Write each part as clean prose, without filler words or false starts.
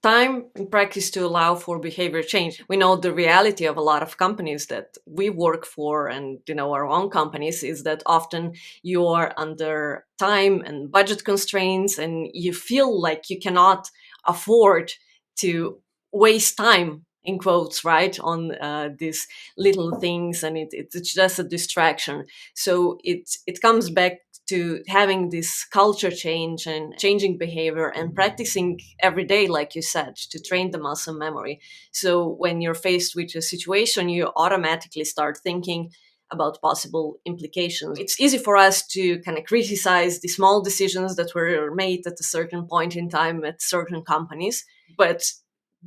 time in practice to allow for behavior change. We know the reality of a lot of companies that we work for, and our own companies, is that often you are under time and budget constraints, and you feel like you cannot afford to waste time, in quotes, right, on these little things, and it's just a distraction. So it comes back to having this culture change and changing behavior and practicing every day, like you said, to train the muscle memory. So when you're faced with a situation, you automatically start thinking about possible implications. It's easy for us to kind of criticize the small decisions that were made at a certain point in time at certain companies, but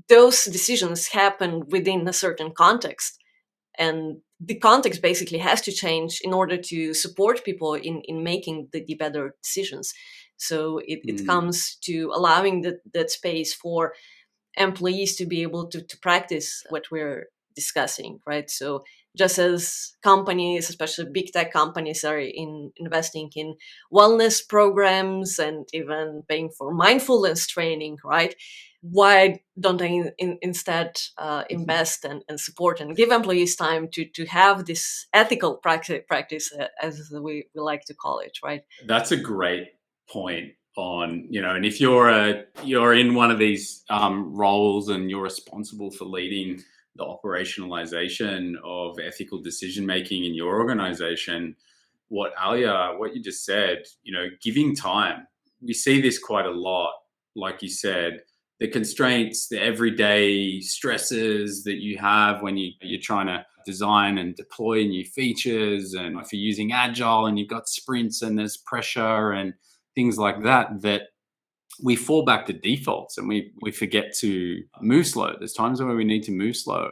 those decisions happen within a certain context, and the context basically has to change in order to support people in making the better decisions. So it comes to allowing that space for employees to be able to practice what we're discussing, right? So just as companies, especially big tech companies, are investing in wellness programs and even paying for mindfulness training, right? Why don't they instead invest and support and give employees time to have this ethical practice, as we like to call it, right? That's a great point on, and if you're in one of these roles and you're responsible for leading the operationalization of ethical decision making in your organization, what you just said, giving time, we see this quite a lot. Like you said, the constraints, the everyday stresses that you have when you're trying to design and deploy new features, and if you're using agile and you've got sprints and there's pressure and things like that we fall back to defaults and we forget to move slow. There's times where we need to move slow.